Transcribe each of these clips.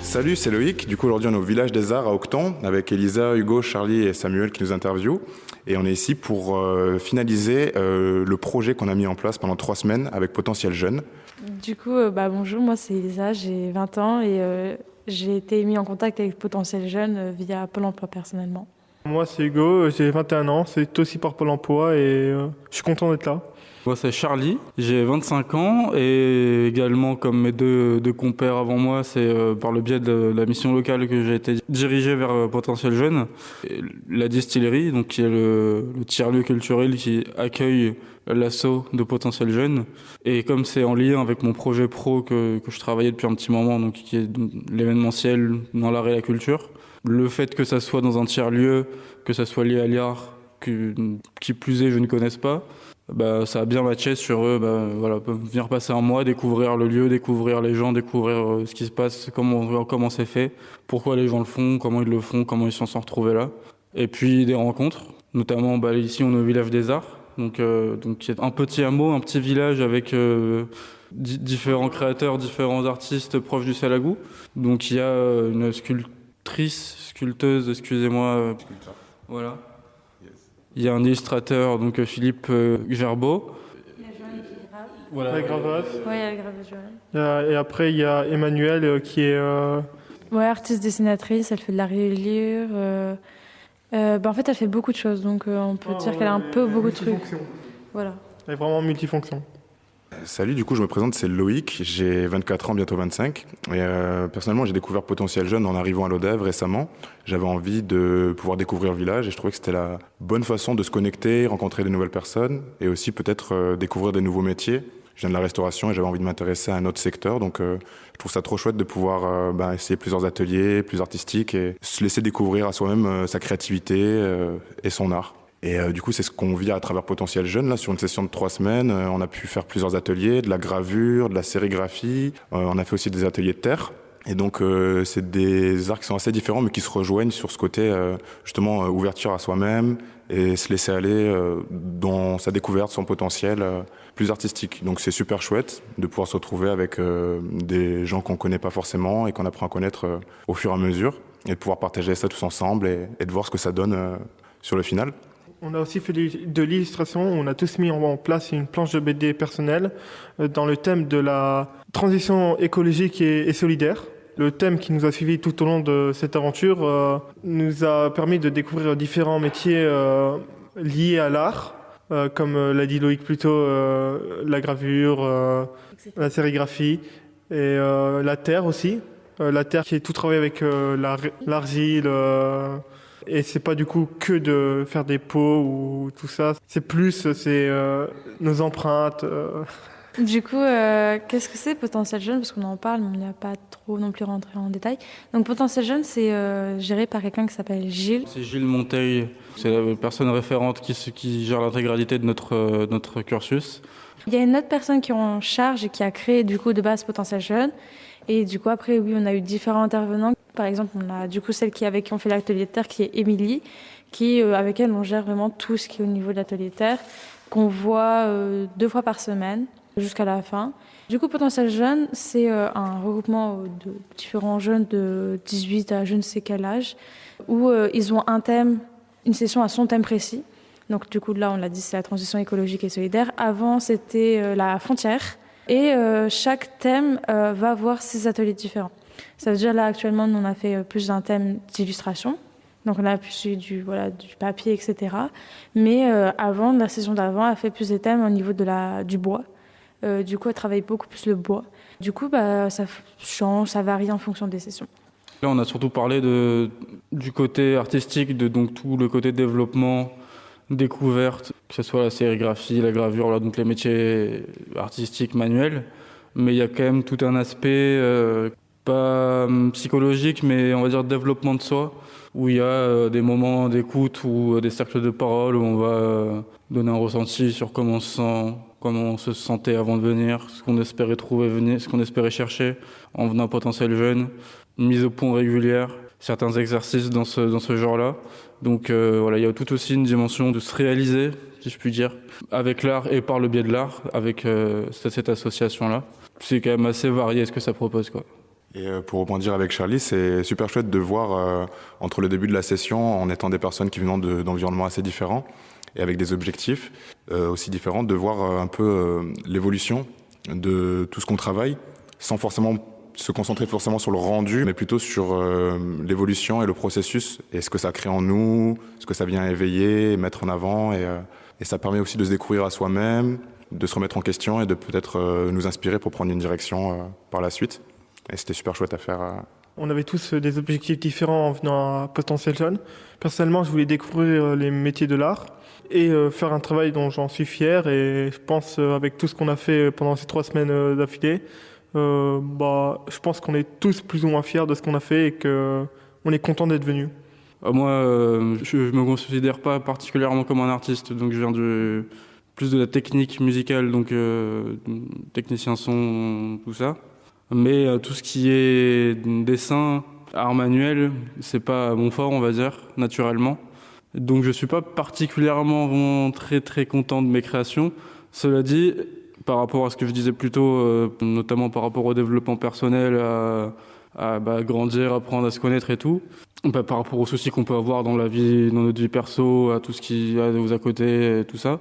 Salut, c'est Loïc. Du coup, aujourd'hui, on est au Village des Arts à Aucton avec Elisa, Hugo, Charlie et Samuel qui nous interviewent. Et on est ici pour finaliser le projet qu'on a mis en place pendant 3 semaines avec Potentiel Jeune. Du coup, bonjour, moi c'est Elisa, j'ai 20 ans et j'ai été mis en contact avec Potentiel Jeune via Pôle emploi personnellement. Moi, c'est Hugo, j'ai 21 ans, c'est aussi par Pôle emploi et je suis content d'être là. Moi, c'est Charlie, j'ai 25 ans et également, comme mes deux compères avant moi, c'est par le biais de la mission locale que j'ai été dirigé vers Potentiel Jeune. Et la distillerie, donc, qui est le tiers-lieu culturel qui accueille l'assaut de Potentiel Jeune. Et comme c'est en lien avec mon projet pro que je travaillais depuis un petit moment, donc qui est l'événementiel dans l'art et la culture, le fait que ça soit dans un tiers-lieu, que ça soit lié à l'art, qui plus est, je ne connaisse pas, ça a bien matché sur eux. Venir passer un mois, découvrir le lieu, découvrir les gens, découvrir ce qui se passe, comment c'est fait, pourquoi les gens le font, comment ils le font, comment ils s'en sont retrouvés là. Et puis des rencontres, notamment ici on est au Village des Arts, donc c'est un petit hameau, un petit village avec différents créateurs, différents artistes proches du Salagou. Donc il y a une sculpteuse, excusez-moi, voilà. Il y a un illustrateur, donc Philippe Gerbeau. Il y a Joanne qui grave. Voilà. La gravasse. Oui, il y a le grave de Joanne. Et après, il y a Emmanuel qui est... Ouais, artiste dessinatrice, elle fait de la reliure. En fait, elle fait beaucoup de choses, donc on peut dire qu'elle a un peu beaucoup de trucs. Voilà. Elle est vraiment multifonction. Salut, du coup, je me présente, c'est Loïc. J'ai 24 ans, bientôt 25. Et personnellement, j'ai découvert Potentiel Jeune en arrivant à l'ODEV récemment. J'avais envie de pouvoir découvrir le village et je trouvais que c'était la bonne façon de se connecter, rencontrer de nouvelles personnes et aussi peut-être découvrir des nouveaux métiers. Je viens de la restauration et j'avais envie de m'intéresser à un autre secteur. Donc, je trouve ça trop chouette de pouvoir essayer plusieurs ateliers, plus artistiques et se laisser découvrir à soi-même sa créativité et son art. Et du coup, c'est ce qu'on vit à travers Potentiel Jeune. Là, sur une session de 3 semaines, on a pu faire plusieurs ateliers, de la gravure, de la sérigraphie. On a fait aussi des ateliers de terre. Et donc, c'est des arts qui sont assez différents, mais qui se rejoignent sur ce côté, justement, ouverture à soi-même et se laisser aller dans sa découverte, son potentiel plus artistique. Donc, c'est super chouette de pouvoir se retrouver avec des gens qu'on connaît pas forcément et qu'on apprend à connaître au fur et à mesure et de pouvoir partager ça tous ensemble et de voir ce que ça donne sur le final. On a aussi fait de l'illustration, on a tous mis en place une planche de BD personnelle dans le thème de la transition écologique et solidaire. Le thème qui nous a suivis tout au long de cette aventure nous a permis de découvrir différents métiers liés à l'art, comme l'a dit Loïc plus tôt, la gravure, la sérigraphie et la terre aussi. La terre qui est tout travaillé avec l'argile. Et c'est pas du coup que de faire des pots ou tout ça. C'est nos empreintes. Du coup, qu'est-ce que c'est Potentiel Jeune? Parce qu'on en parle, mais on n'y a pas trop non plus rentré en détail. Donc Potentiel Jeune, c'est géré par quelqu'un qui s'appelle Gilles. C'est Gilles Monteil, c'est la personne référente qui gère l'intégralité de notre cursus. Il y a une autre personne qui est en charge et qui a créé du coup de base Potentiel Jeune. Et du coup, après, oui, on a eu différents intervenants. Par exemple, on a du coup celle avec qui on fait l'atelier de terre, qui est Émilie, avec elle, on gère vraiment tout ce qui est au niveau de l'atelier de terre, qu'on voit 2 fois par semaine jusqu'à la fin. Du coup, Potentiel Jeune, c'est un regroupement de différents jeunes de 18 à je ne sais quel âge, où ils ont un thème, une session à son thème précis. Donc du coup, là, on l'a dit, c'est la transition écologique et solidaire. Avant, c'était la frontière. Et chaque thème va avoir 6 ateliers différents. Ça veut dire là actuellement, nous, on a fait plus d'un thème d'illustration. Donc on a plus du papier, etc. Mais avant, la saison d'avant, elle a fait plus des thèmes au niveau du bois. Du coup, elle travaille beaucoup plus le bois. Du coup, ça change, ça varie en fonction des sessions. Là, on a surtout parlé du côté artistique, donc tout le côté développement, découverte, que ce soit la sérigraphie, la gravure, donc les métiers artistiques manuels. Mais il y a quand même tout un aspect pas psychologique, mais on va dire développement de soi, où il y a des moments d'écoute ou des cercles de parole où on va donner un ressenti sur comment on se sentait avant de venir, ce qu'on espérait trouver venir, ce qu'on espérait chercher en venant à Potentiel Jeune, une mise au point régulière, certains exercices dans ce genre-là. Donc il y a tout aussi une dimension de se réaliser, si je puis dire, avec l'art et par le biais de l'art, avec cette association-là. C'est quand même assez varié ce que ça propose, quoi. Et pour rebondir avec Charlie, c'est super chouette de voir entre le début de la session, en étant des personnes qui viennent d'environnements assez différents et avec des objectifs aussi différents, de voir un peu l'évolution de tout ce qu'on travaille, sans forcément se concentrer forcément sur le rendu, mais plutôt sur l'évolution et le processus, et ce que ça crée en nous, ce que ça vient éveiller, mettre en avant, et ça permet aussi de se découvrir à soi-même, de se remettre en question et de peut-être nous inspirer pour prendre une direction par la suite. Et c'était super chouette à faire. On avait tous des objectifs différents en venant à Potentiel Jeune. Personnellement, je voulais découvrir les métiers de l'art et faire un travail dont j'en suis fier. Et je pense, avec tout ce qu'on a fait pendant ces 3 semaines d'affilée, je pense qu'on est tous plus ou moins fiers de ce qu'on a fait et qu'on est content d'être venus. Moi, je me considère pas particulièrement comme un artiste, donc je viens plus de la technique musicale, donc technicien son, tout ça. Mais tout ce qui est dessin, art manuel, c'est pas mon fort, on va dire, naturellement. Donc je suis pas particulièrement très très content de mes créations. Cela dit, par rapport à ce que je disais plus tôt, notamment par rapport au développement personnel, à grandir, apprendre à se connaître et tout, par rapport aux soucis qu'on peut avoir dans notre vie perso, à tout ce qui y a à côté et tout ça,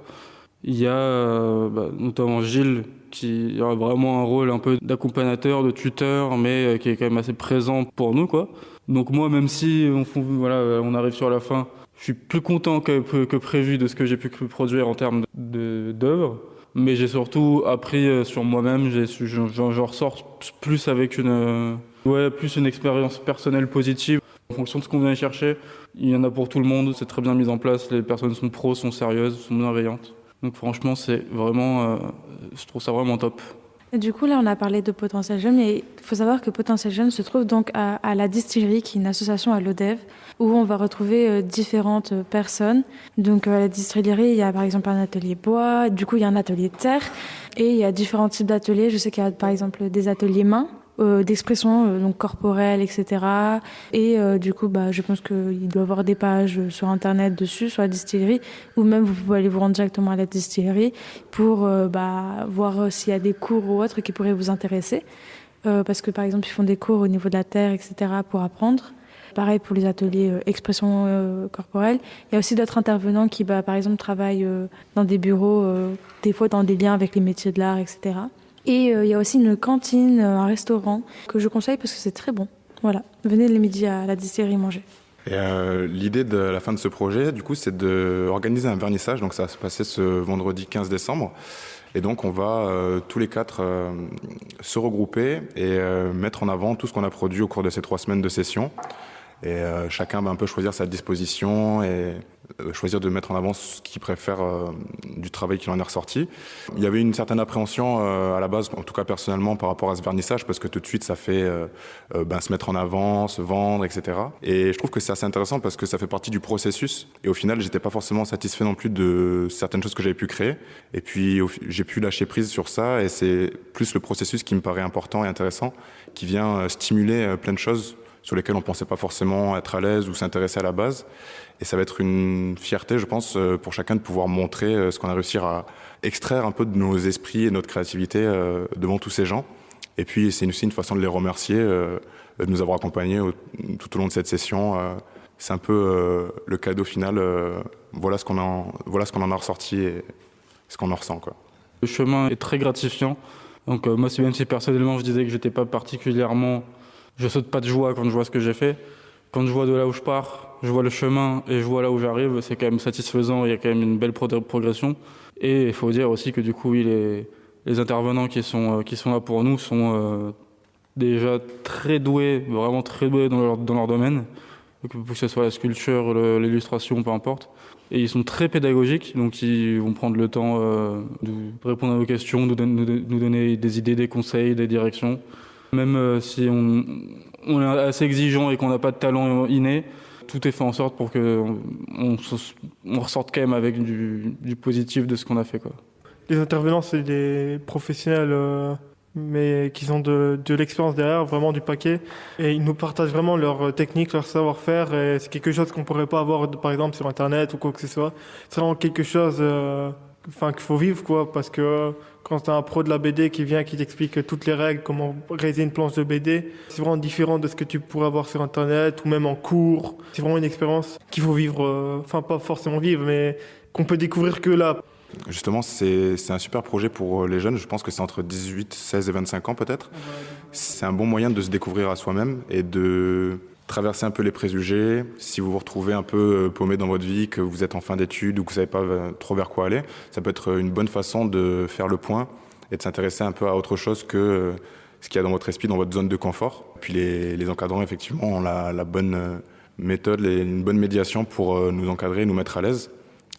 il y a notamment Gilles qui a vraiment un rôle un peu d'accompagnateur, de tuteur, mais qui est quand même assez présent pour nous, quoi. Donc moi, même si on arrive sur la fin, je suis plus content que prévu de ce que j'ai pu produire en termes d'œuvres, mais j'ai surtout appris sur moi-même. J'en ressors plus avec plus une expérience personnelle positive. En fonction de ce qu'on vient chercher, il y en a pour tout le monde, c'est très bien mis en place, les personnes sont pros, sont sérieuses, sont bienveillantes. Donc franchement, c'est vraiment, je trouve ça vraiment top. Et du coup, là, on a parlé de Potentiel Jeune, mais il faut savoir que Potentiel Jeune se trouve donc à la Distillerie, qui est une association à l'ODEV, où on va retrouver différentes personnes. Donc à la Distillerie, il y a par exemple un atelier bois, du coup il y a un atelier terre, et il y a différents types d'ateliers. Je sais qu'il y a par exemple des ateliers mains, d'expression donc corporelle, etc. Et du coup, je pense qu'il doit y avoir des pages sur Internet dessus, sur la distillerie, ou même vous pouvez aller vous rendre directement à la distillerie pour voir s'il y a des cours ou autres qui pourraient vous intéresser. Parce que par exemple, ils font des cours au niveau de la terre, etc. pour apprendre. Pareil pour les ateliers expression corporelle. Il y a aussi d'autres intervenants qui, par exemple, travaillent dans des bureaux, des fois dans des liens avec les métiers de l'art, etc. Et il y a aussi une cantine, un restaurant que je conseille parce que c'est très bon. Voilà, venez le midi à la distillerie manger. Et l'idée de la fin de ce projet, du coup, c'est d'organiser un vernissage. Donc ça va se passer ce vendredi 15 décembre. Et donc on va tous les 4 se regrouper et mettre en avant tout ce qu'on a produit au cours de ces 3 semaines de session. Et chacun va un peu choisir sa disposition et choisir de mettre en avant ce qu'il préfère du travail qui en est ressorti. Il y avait une certaine appréhension à la base, en tout cas personnellement, par rapport à ce vernissage, parce que tout de suite ça fait se mettre en avant, se vendre, etc. Et je trouve que c'est assez intéressant parce que ça fait partie du processus. Et au final, j'étais pas forcément satisfait non plus de certaines choses que j'avais pu créer. Et puis j'ai pu lâcher prise sur ça, et c'est plus le processus qui me paraît important et intéressant, qui vient stimuler plein de choses sur lesquels on ne pensait pas forcément être à l'aise ou s'intéresser à la base. Et ça va être une fierté, je pense, pour chacun de pouvoir montrer ce qu'on a réussi à extraire un peu de nos esprits et notre créativité devant tous ces gens. Et puis, c'est aussi une façon de les remercier de nous avoir accompagnés tout au long de cette session. C'est un peu le cadeau final. Voilà ce qu'on en a ressorti et ce qu'on en ressent, quoi. Le chemin est très gratifiant. Donc moi, même si personnellement, je disais que j'étais pas particulièrement... Je saute pas de joie quand je vois ce que j'ai fait. Quand je vois de là où je pars, je vois le chemin et je vois là où j'arrive, c'est quand même satisfaisant, il y a quand même une belle progression. Et il faut dire aussi que du coup, les intervenants qui sont là pour nous sont déjà très doués, vraiment très doués dans leur domaine, que ce soit la sculpture, l'illustration, peu importe. Et ils sont très pédagogiques, donc ils vont prendre le temps de répondre à nos questions, nous donner des idées, des conseils, des directions. Même si on est assez exigeant et qu'on n'a pas de talent inné, tout est fait en sorte pour qu'on ressorte quand même avec du positif de ce qu'on a fait, quoi. Les intervenants, c'est des professionnels, mais qui ont de l'expérience derrière, vraiment du paquet. Et ils nous partagent vraiment leur technique, leur savoir-faire. Et c'est quelque chose qu'on ne pourrait pas avoir, par exemple, sur Internet ou quoi que ce soit. C'est vraiment quelque chose qu'il faut vivre, quoi, parce que quand tu as un pro de la BD qui vient, qui t'explique toutes les règles, comment réaliser une planche de BD, c'est vraiment différent de ce que tu pourrais avoir sur Internet ou même en cours. C'est vraiment une expérience qu'il faut vivre, enfin pas forcément vivre, mais qu'on peut découvrir que là. Justement, c'est un super projet pour les jeunes. Je pense que c'est entre 18, 16 et 25 ans peut-être. C'est un bon moyen de se découvrir à soi-même et de traverser un peu les préjugés. Si vous vous retrouvez un peu paumé dans votre vie, que vous êtes en fin d'études ou que vous ne savez pas trop vers quoi aller, ça peut être une bonne façon de faire le point et de s'intéresser un peu à autre chose que ce qu'il y a dans votre esprit, dans votre zone de confort. Puis les encadrants, effectivement, ont la bonne méthode, une bonne médiation pour nous encadrer, nous mettre à l'aise.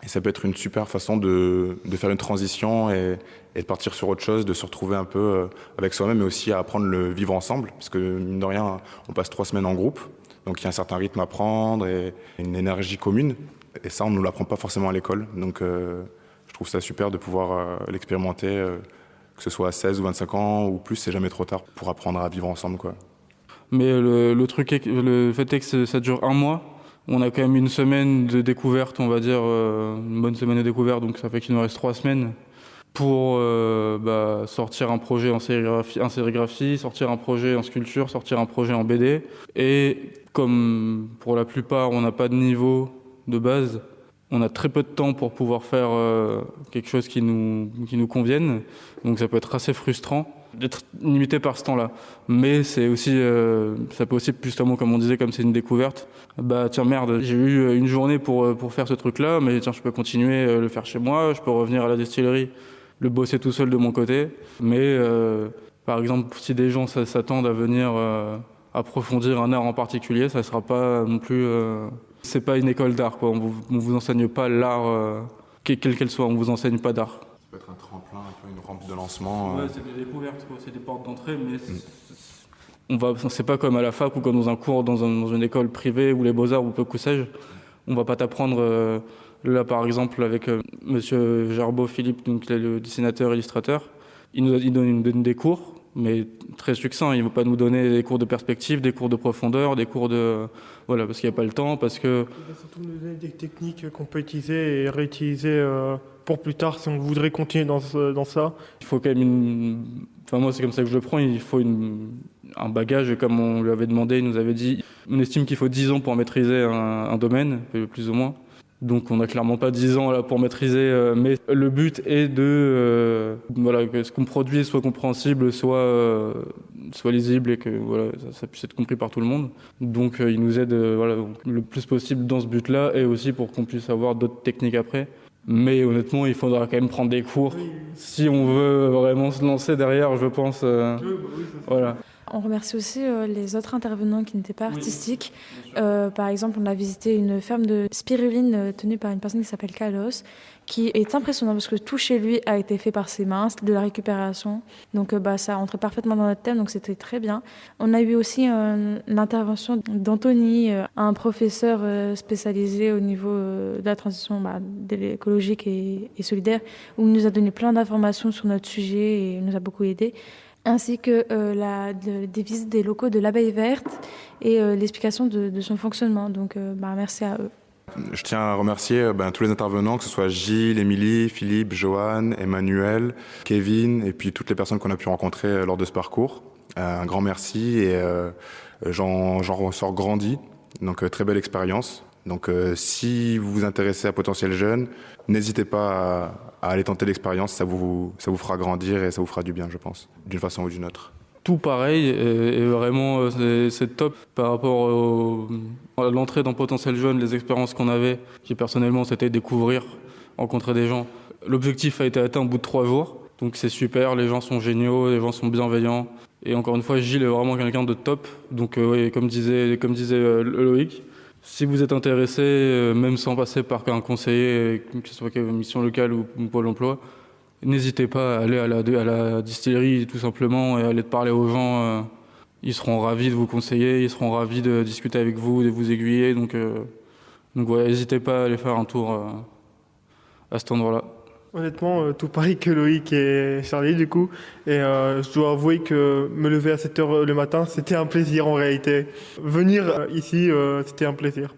Et ça peut être une super façon de faire une transition et de partir sur autre chose, de se retrouver un peu avec soi-même, mais aussi à apprendre le vivre ensemble. Parce que, mine de rien, on passe 3 semaines en groupe, donc il y a un certain rythme à prendre et une énergie commune. Et ça, on ne nous l'apprend pas forcément à l'école. Donc je trouve ça super de pouvoir l'expérimenter, que ce soit à 16 ou 25 ans ou plus, c'est jamais trop tard pour apprendre à vivre ensemble, quoi. Mais le fait est que ça dure un mois. On a quand même une semaine de découverte, on va dire, une bonne semaine de découverte, donc ça fait qu'il nous reste 3 semaines pour sortir un projet en sérigraphie, sortir un projet en sculpture, sortir un projet en BD. Et comme pour la plupart, on n'a pas de niveau de base, on a très peu de temps pour pouvoir faire quelque chose qui nous convienne, donc ça peut être assez frustrant d'être limité par ce temps-là. Mais c'est aussi, ça peut aussi, justement, comme on disait, comme c'est une découverte, bah tiens merde, j'ai eu une journée pour faire ce truc-là, mais tiens, je peux continuer le faire chez moi, je peux revenir à la distillerie, le bosser tout seul de mon côté. Mais par exemple, si des gens s'attendent à venir approfondir un art en particulier, ça sera pas non plus... c'est pas une école d'art, quoi. On vous enseigne pas l'art, quelle qu'elle soit, on vous enseigne pas d'art. Ça peut être un tremplin, un peu une rampe de lancement. Ouais, c'est des découvertes, quoi. C'est des portes d'entrée, mais c'est pas comme à la fac ou comme dans un cours dans une école privée ou les beaux-arts ou que sais-je. On va pas t'apprendre, là par exemple avec monsieur Gerbeau Philippe, donc le dessinateur illustrateur, il nous donne des cours, mais très succinct. Il ne va pas nous donner des cours de perspective, des cours de profondeur, des cours de... Voilà, parce qu'il n'y a pas le temps, parce que... Il va surtout nous donner des techniques qu'on peut utiliser et réutiliser pour plus tard si on voudrait continuer dans ça. Il faut quand même Enfin, moi, c'est comme ça que je le prends. Il faut un bagage, comme on lui avait demandé, il nous avait dit... On estime qu'il faut 10 ans pour maîtriser un domaine, plus ou moins. Donc on n'a clairement pas 10 ans là pour maîtriser, mais le but est que ce qu'on produit soit compréhensible, soit lisible et que ça puisse être compris par tout le monde. Donc il nous aide le plus possible dans ce but-là et aussi pour qu'on puisse avoir d'autres techniques après. Mais honnêtement, il faudra quand même prendre des cours si on veut vraiment se lancer derrière, je pense. Voilà. On remercie aussi les autres intervenants qui n'étaient pas artistiques. Par exemple, on a visité une ferme de spiruline tenue par une personne qui s'appelle Kalos, qui est impressionnant parce que tout chez lui a été fait par ses mains, de la récupération. Donc ça rentrait parfaitement dans notre thème, donc c'était très bien. On a eu aussi l'intervention d'Anthony, un professeur spécialisé au niveau de la transition écologique et solidaire, où il nous a donné plein d'informations sur notre sujet et il nous a beaucoup aidés, ainsi que des visites des locaux de l'Abeille Verte et l'explication de son fonctionnement. Donc merci à eux. Je tiens à remercier tous les intervenants, que ce soit Gilles, Émilie, Philippe, Johan, Emmanuel, Kevin et puis toutes les personnes qu'on a pu rencontrer lors de ce parcours. Un grand merci et j'en ressors grandi. Donc très belle expérience. Donc si vous vous intéressez à Potentiel Jeune, n'hésitez pas à aller tenter l'expérience, ça vous fera grandir et ça vous fera du bien, je pense, d'une façon ou d'une autre. Tout pareil et vraiment c'est top par rapport à l'entrée dans Potentiel Jeune, les expériences qu'on avait, qui personnellement c'était découvrir, rencontrer des gens. L'objectif a été atteint au bout de 3 jours, donc c'est super, les gens sont géniaux, les gens sont bienveillants. Et encore une fois, Gilles est vraiment quelqu'un de top, donc comme disait Loïc, si vous êtes intéressé, même sans passer par un conseiller, que ce soit Mission Locale ou Pôle Emploi, n'hésitez pas à aller à la distillerie tout simplement et aller parler aux gens. Ils seront ravis de vous conseiller, ils seront ravis de discuter avec vous, de vous aiguiller. Donc n'hésitez pas à aller faire un tour à cet endroit-là. Honnêtement, tout pareil que Loïc et Charlie du coup. Et je dois avouer que me lever à 7h le matin, c'était un plaisir en réalité. Venir ici, c'était un plaisir.